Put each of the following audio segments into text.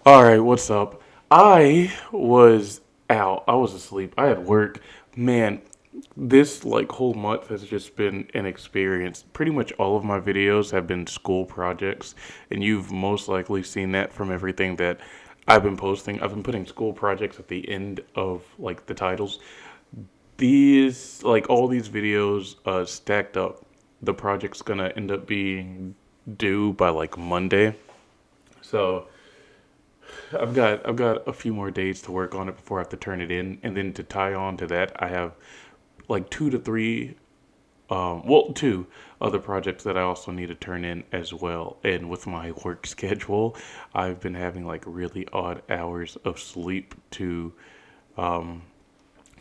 All right, what's up? I was out. I was asleep. I had work. Man, this like whole month has just been an experience. Pretty much all of my videos have been school projects, and you've most likely seen that from everything that I've been posting. I've been putting school projects at the end of like the titles. These like all these videos stacked up. The project's gonna end up being due by like Monday. So I've got a few more days to work on it before I have to turn it in, and then to tie on to that, I have like two to three, two other projects that I also need to turn in as well. And with my work schedule, I've been having like really odd hours of sleep to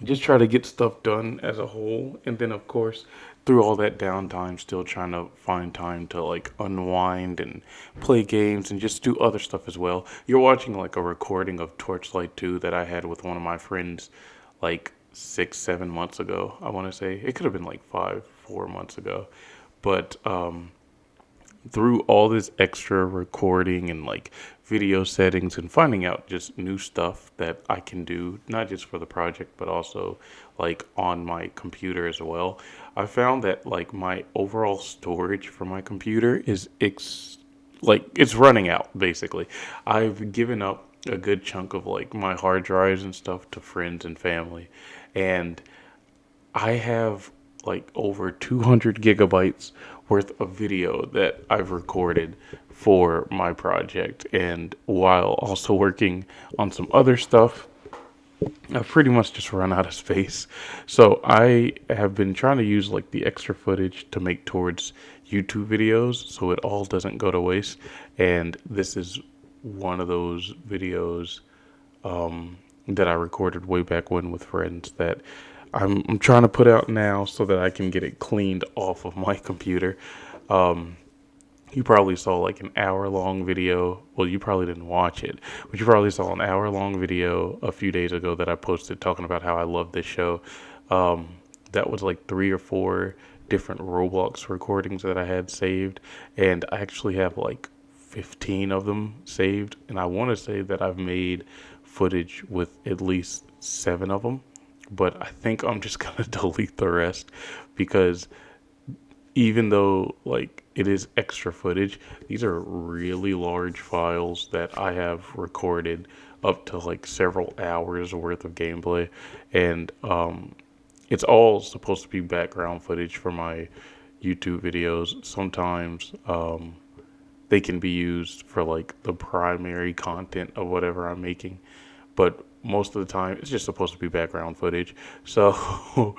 just try to get stuff done as a whole. And then, of course, through all that downtime, still trying to find time to like unwind and play games and just do other stuff as well. You're watching like a recording of Torchlight 2 that I had with one of my friends like 6, 7 months ago. I want to say it could have been like 5, 4 months ago. But through all this extra recording and like video settings and finding out just new stuff that I can do, not just for the project, but also like on my computer as well. I found that like my overall storage for my computer is like it's running out basically. I've given up a good chunk of like my hard drives and stuff to friends and family, and I have like over 200 gigabytes worth of video that I've recorded for my project. And while also working on some other stuff, I've pretty much just run out of space. So I have been trying to use like the extra footage to make towards YouTube videos so it all doesn't go to waste. And this is one of those videos that I recorded way back when with friends that I'm trying to put out now so that I can get it cleaned off of my computer. Um, you probably saw like an hour long video. Well, you probably didn't watch it, but you probably saw an hour long video a few days ago that I posted talking about how I love this show. Um, that was like three or four different Roblox recordings that I had saved, and I actually have like 15 of them saved. And I want to say that I've made footage with at least seven of them, but I think I'm just gonna delete the rest because even though like it is extra footage, these are really large files that I have recorded up to like several hours worth of gameplay, and it's all supposed to be background footage for my YouTube videos. Sometimes they can be used for like the primary content of whatever I'm making, but most of the time it's just supposed to be background footage. So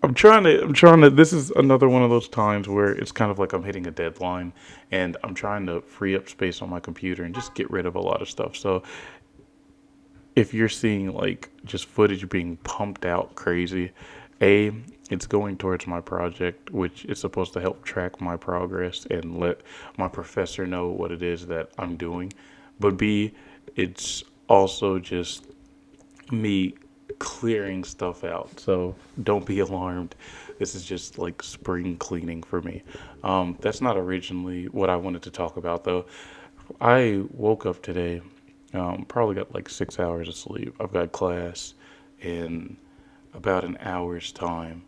I'm trying to this is another one of those times where it's kind of like I'm hitting a deadline and I'm trying to free up space on my computer and just get rid of a lot of stuff. So if you're seeing like just footage being pumped out crazy, A, it's going towards my project, which is supposed to help track my progress and let my professor know what it is that I'm doing. But B, it's also just me clearing stuff out. So don't be alarmed. This is just like spring cleaning for me. That's not originally what I wanted to talk about, though. I woke up today, probably got like 6 hours of sleep. I've got class in about an hour's time,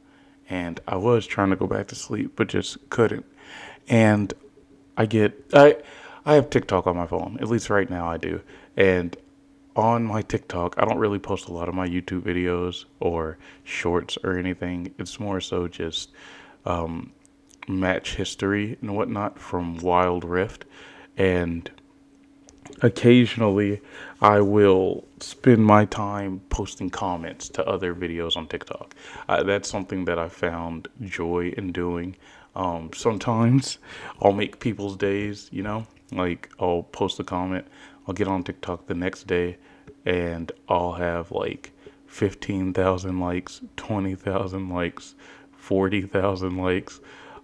and I was trying to go back to sleep, but just couldn't. And I get I have TikTok on my phone. At least right now I do. And on my TikTok, I don't really post a lot of my YouTube videos or shorts or anything. It's more so just match history and whatnot from Wild Rift. And occasionally, I will spend my time posting comments to other videos on TikTok. That's something that I found joy in doing. Sometimes I'll make people's days, like I'll post a comment, I'll get on TikTok the next day, and I'll have like 15,000 likes, 20,000 likes, 40,000 likes.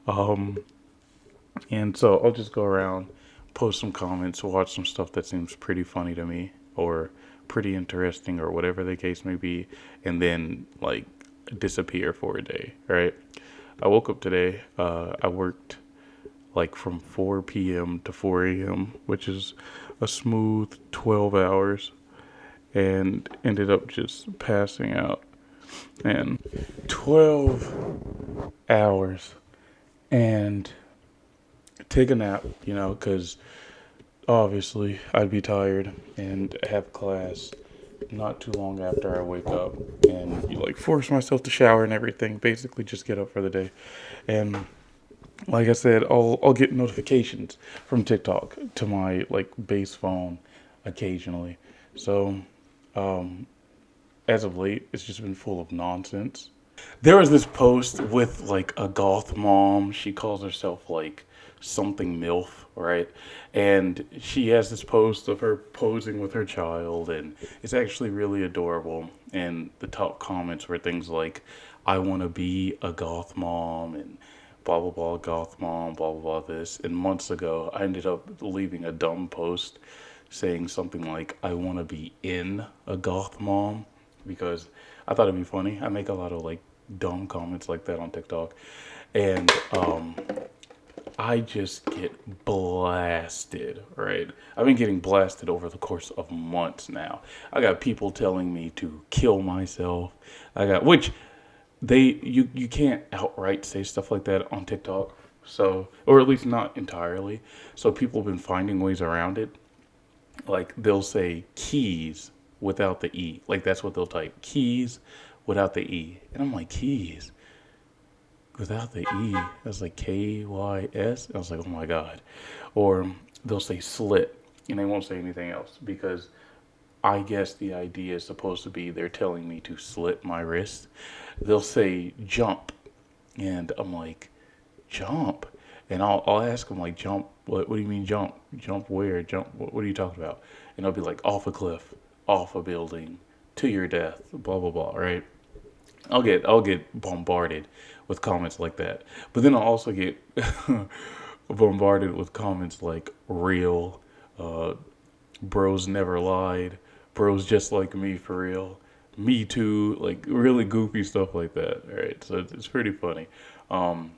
Um, and so I'll just go around, post some comments, watch some stuff that seems pretty funny to me or pretty interesting or whatever the case may be, and then like disappear for a day, right? I woke up today, I worked like from 4 p.m. to 4 a.m., which is a smooth 12 hours, and ended up just passing out. And 12 hours and take a nap, because obviously I'd be tired and have class not too long after I wake up, and like force myself to shower and everything, basically just get up for the day. And like I said, I'll get notifications from TikTok to my like base phone occasionally. So as of late, it's just been full of nonsense. There was this post with like a goth mom. She calls herself like something MILF, right? And she has this post of her posing with her child, and it's actually really adorable. And the top comments were things like, I want to be a goth mom, and blah, blah, blah, goth mom, blah, blah, blah, this. And months ago, I ended up leaving a dumb post saying something like, I want to be in a goth mom, because I thought it'd be funny. I make a lot of like dumb comments like that on TikTok, and I just get blasted, right? I've been getting blasted over the course of months now. I got people telling me to kill myself. Which you can't outright say stuff like that on TikTok. So, or at least not entirely. So people have been finding ways around it. Like they'll say keys without the E. Like that's what they'll type. Keys without the E. And I'm like, keys without the E. I was like KYS. I was like, oh my God. Or they'll say slit and they won't say anything else, because I guess the idea is supposed to be they're telling me to slit my wrist. They'll say jump, and I'm like, jump? And I'll ask them like, jump? What do you mean jump? Jump where? Jump? What are you talking about? And I'll be like, off a cliff, off a building, to your death, blah blah blah. Right? I'll get bombarded with comments like that. But then I'll also get bombarded with comments like real, bros never lied, bros just like me for real, me too, like really goofy stuff like that. Right? So it's pretty funny. I'll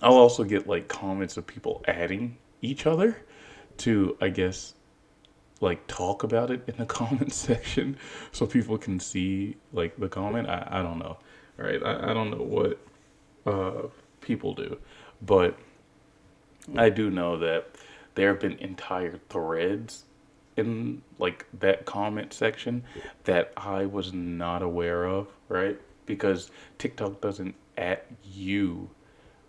also get like comments of people adding each other to, I guess, like talk about it in the comment section so people can see like the comment. I don't know. Right? I don't know what people do, but I do know that there have been entire threads in like that comment section that I was not aware of, right? Because TikTok doesn't at you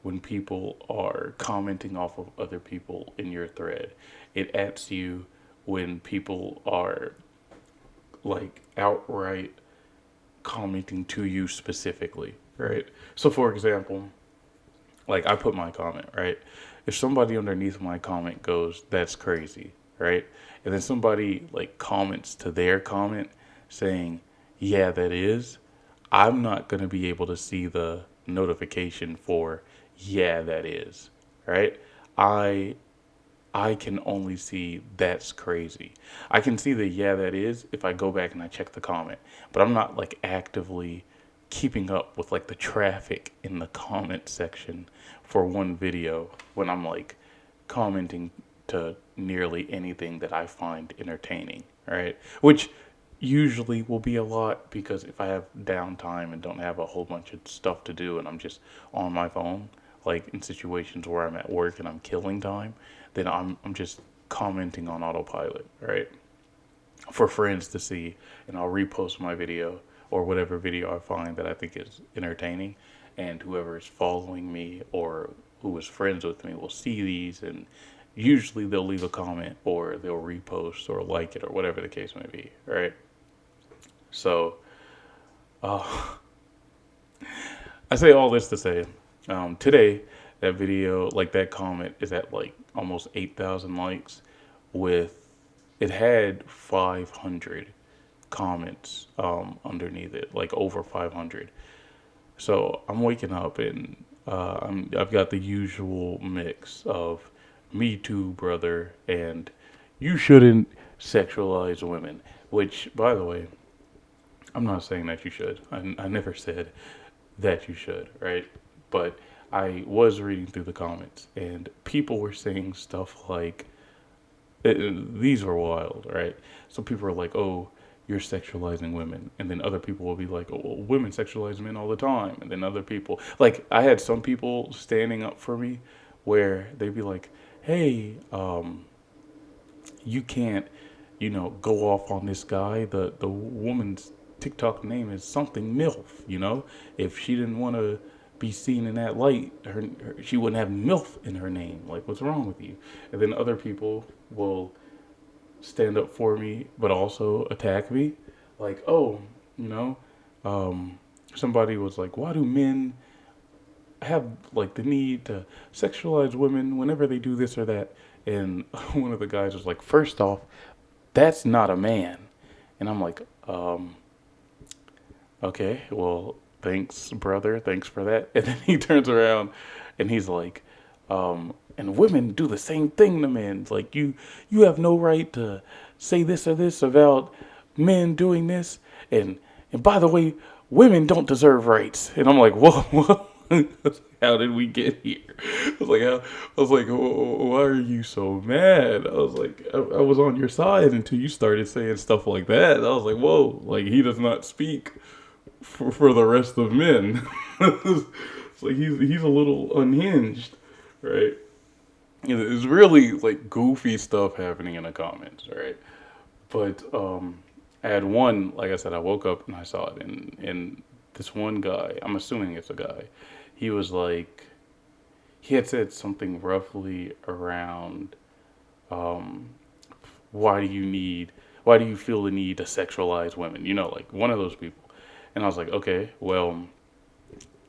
when people are commenting off of other people in your thread. It ats you when people are like outright commenting to you specifically, right? So for example, like I put my comment, right? If somebody underneath my comment goes, that's crazy, right? And then somebody like comments to their comment saying, yeah, that is, I'm not going to be able to see the notification for, yeah, that is, right? I I can only see that's crazy. I can see the yeah that is if I go back and I check the comment, but I'm not like actively keeping up with like the traffic in the comment section for one video when I'm like commenting to nearly anything that I find entertaining, right? Which usually will be a lot because if I have downtime and don't have a whole bunch of stuff to do and I'm just on my phone, like in situations where I'm at work and I'm killing time, then I'm just commenting on autopilot, right? For friends to see, and I'll repost my video or whatever video I find that I think is entertaining, and whoever is following me or who is friends with me will see these, and usually they'll leave a comment or they'll repost or like it or whatever the case may be, right? So, uh, I say all this to say, today that video, like that comment, is at like almost 8,000 likes. With it had 500 comments underneath it, like over 500. So I'm waking up and I've got the usual mix of "Me Too, brother" and "You shouldn't sexualize women." Which, by the way, I'm not saying that you should. I never said that you should, right? But I was reading through the comments, and people were saying stuff like, these were wild, right? So people are like, "Oh, you're sexualizing women," and then other people will be like, "Oh, well, women sexualize men all the time," and then other people, like, I had some people standing up for me, where they'd be like, "Hey, you can't, go off on this guy. The woman's TikTok name is something MILF. If she didn't want to be seen in that light, she wouldn't have MILF in her name. Like, what's wrong with you?" And then other people will stand up for me, but also attack me. Like, oh, you know, um, somebody was like, "Why do men have like the need to sexualize women whenever they do this or that?" And one of the guys was like, "First off, that's not a man." And I'm like, okay, well, thanks, brother. Thanks for that. And then he turns around and he's like, and women do the same thing to men. It's like, you have no right to say this or this about men doing this. And by the way, women don't deserve rights. And I'm like, whoa, whoa. How did we get here? Why are you so mad? I was like, I was on your side until you started saying stuff like that. I was like, whoa, like he does not speak for the rest of men. It's like he's a little unhinged, right? It's really like goofy stuff happening in the comments, right? But I had one, like I said, I woke up and I saw it, and this one guy, I'm assuming it's a guy, he was like, he had said something roughly around, um, why do you need, why do you feel the need to sexualize women? Like one of those people. And I was like, okay, well,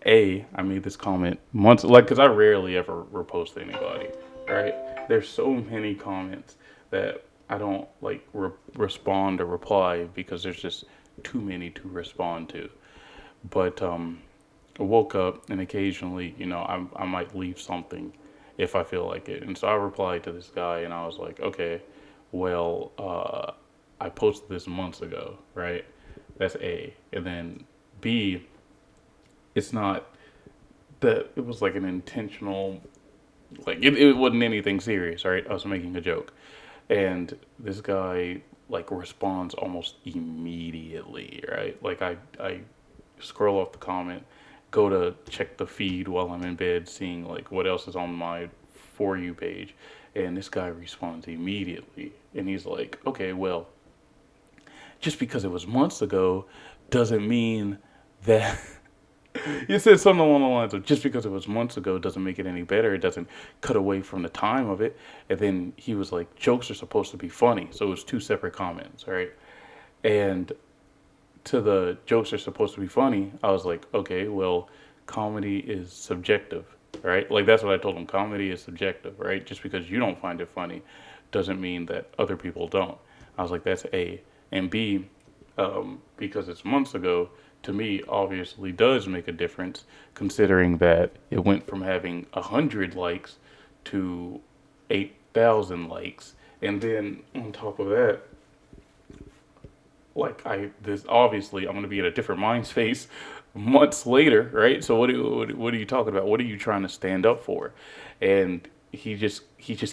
I made this comment months, like, because I rarely ever repost to anybody, right? There's so many comments that I don't like respond or reply because there's just too many to respond to. But I woke up and occasionally, I might leave something if I feel like it. And so I replied to this guy and I was like, okay, well, I posted this months ago, right? That's A. And then B, it's not that it was like an intentional, like it wasn't anything serious, right? I was making a joke. And this guy like responds almost immediately, right? Like I scroll off the comment, go to check the feed while I'm in bed, seeing like what else is on my for you page, and this guy responds immediately, and he's like, "Okay, well, just because it was months ago doesn't mean that." He said something along the lines of, "Just because it was months ago doesn't make it any better. It doesn't cut away from the time of it." And then he was like, "Jokes are supposed to be funny." So it was two separate comments, right? And to the "jokes are supposed to be funny," I was like, okay, well, comedy is subjective, right? Like that's what I told him. Comedy is subjective, right? Just because you don't find it funny doesn't mean that other people don't. I was like, that's A. And B, because it's months ago, to me, obviously does make a difference, considering that it went from having 100 likes to 8,000 likes. And then on top of that, like this obviously I'm going to be in a different mind space months later, right? So what are you talking about? What are you trying to stand up for? And he just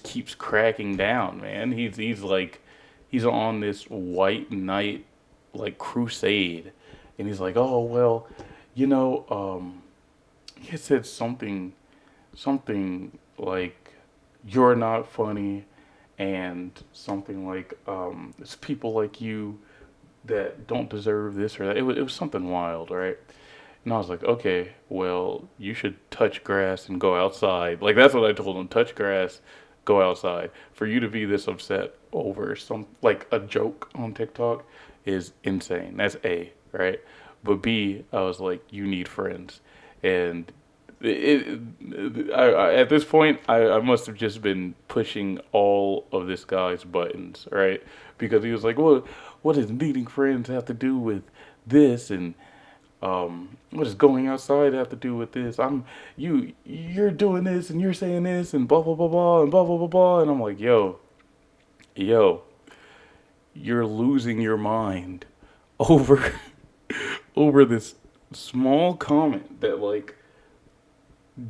keeps cracking down, man. He's like he's on this white knight like crusade, and he's like, "Oh well, you know, he said something like you're not funny, and something like it's people like you that don't deserve this or that." It was something wild, right? And I was like, okay, well, you should touch grass and go outside. Like that's what I told him: touch grass, go outside. For you to be this upset over some like a joke on TikTok is insane. That's A, right? But B, I was like, you need friends, and at this point, I must have just been pushing all of this guy's buttons, right? Because he was like, "Well, what does needing friends have to do with this?" And what does going outside have to do with this? You're doing this and you're saying this and blah blah blah blah and blah blah blah blah. And I'm like, yo, you're losing your mind over over this small comment that like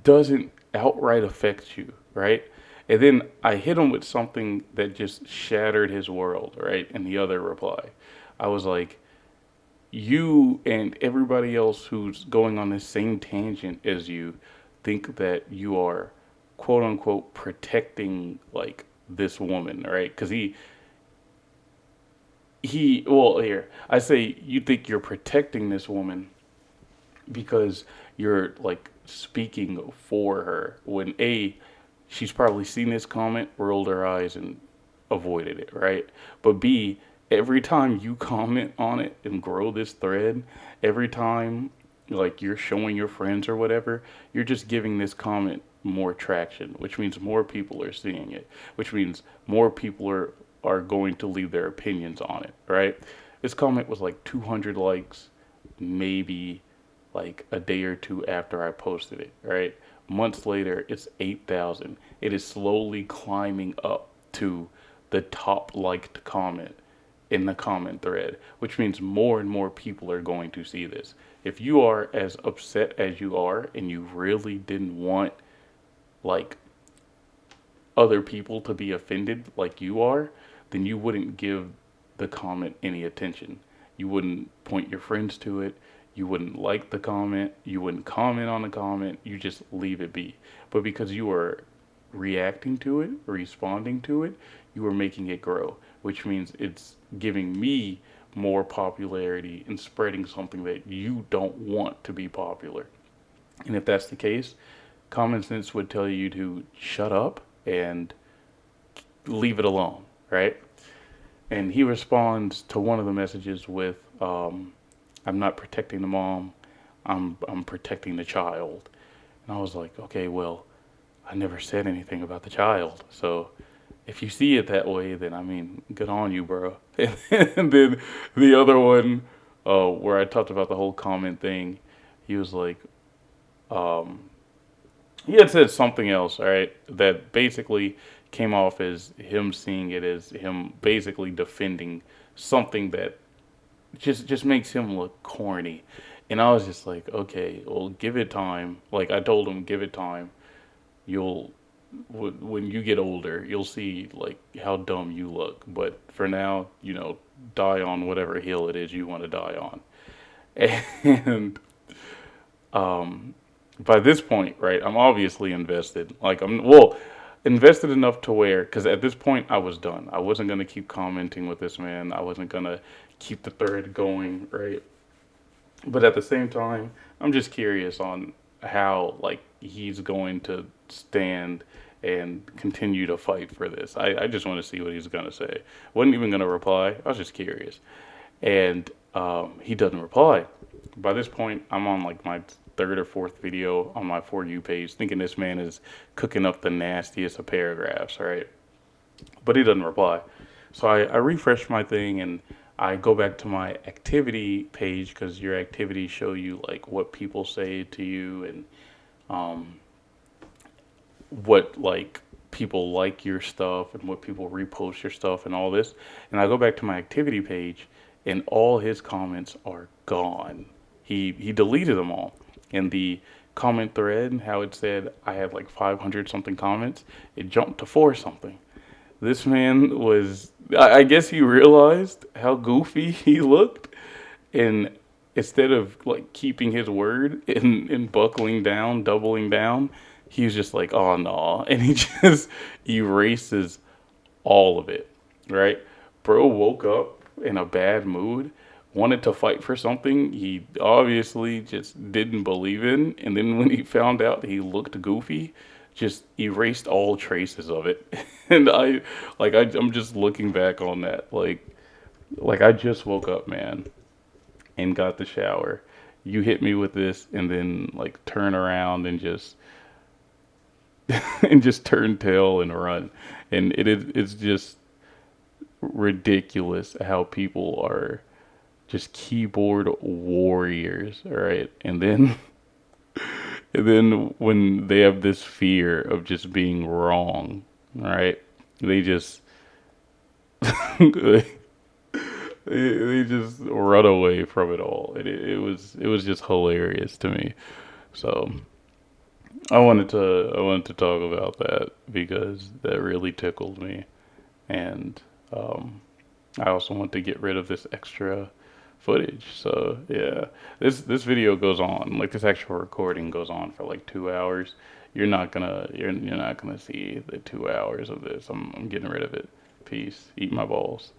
doesn't outright affect you, right? And then I hit him with something that just shattered his world, right? In the other reply, I was like, you and everybody else who's going on the same tangent as you think that you are quote unquote protecting like this woman, right? Because well, here I say you think you're protecting this woman because you're like speaking for her when A, she's probably seen this comment, rolled her eyes, and avoided it, right? But B, every time you comment on it and grow this thread, every time like you're showing your friends or whatever, you're just giving this comment more traction, which means more people are seeing it, which means more people are going to leave their opinions on it, right? This comment was like 200 likes, maybe like a day or two after I posted it, right? Months later, it's 8,000. It is slowly climbing up to the top liked comment in the comment thread, which means more and more people are going to see this. If you are as upset as you are and you really didn't want like other people to be offended like you are, then you wouldn't give the comment any attention. You wouldn't point your friends to it. You wouldn't like the comment. You wouldn't comment on the comment. You just leave it be. But because you are reacting to it, responding to it, you are making it grow, which means it's giving me more popularity and spreading something that you don't want to be popular. And if that's the case, common sense would tell you to shut up and leave it alone, right? And he responds to one of the messages with, "I'm not protecting the mom. I'm protecting the child." And I was like, okay, well, I never said anything about the child. So if you see it that way, then I mean, good on you, bro. And then the other one, where I talked about the whole comment thing, he was like, um, he had said something else, all right, that basically came off as him seeing it as him basically defending something that just makes him look corny. And I was just like, okay, well, give it time. Like I told him, give it time. You'll when you get older, you'll see like how dumb you look. But for now, die on whatever hill it is you want to die on. And um, by this point, right, I'm obviously invested. Like invested enough to where, because at this point I was done. I wasn't gonna keep commenting with this man. I wasn't gonna keep the thread going, right? But at the same time, I'm just curious on how like he's going to stand and continue to fight for this. I just want to see what he's gonna say. Wasn't even gonna reply. I was just curious, and he doesn't reply. By this point, I'm on like my third or fourth video on my For You page, thinking this man is cooking up the nastiest of paragraphs, right? But he doesn't reply. So I refresh my thing and I go back to my activity page because your activities show you like what people say to you and um, what like people like your stuff and what people repost your stuff and all this. And I go back to my activity page and all his comments are gone. He deleted them all. And the comment thread, how it said I had like 500 something comments, it jumped to 4 something. This man was, I guess he realized how goofy he looked. And instead of like keeping his word and buckling down, doubling down, he was just like, oh no. And he just erases all of it, right? Bro woke up in a bad mood, wanted to fight for something he obviously just didn't believe in. And then when he found out he looked goofy, just erased all traces of it. And I'm just looking back on that. Like I just woke up, man, and got the shower. You hit me with this and then like turn around and just and just turn tail and run. And it's just ridiculous how people are just keyboard warriors, all right? And then when they have this fear of just being wrong, right? They just they, they just run away from it all. And it was just hilarious to me. So I wanted to talk about that because that really tickled me, and um, I also want to get rid of this extra footage. So yeah, this video goes on, like this actual recording goes on for like 2 hours. You're not gonna see the 2 hours of this. I'm getting rid of it. Peace. Eat my balls.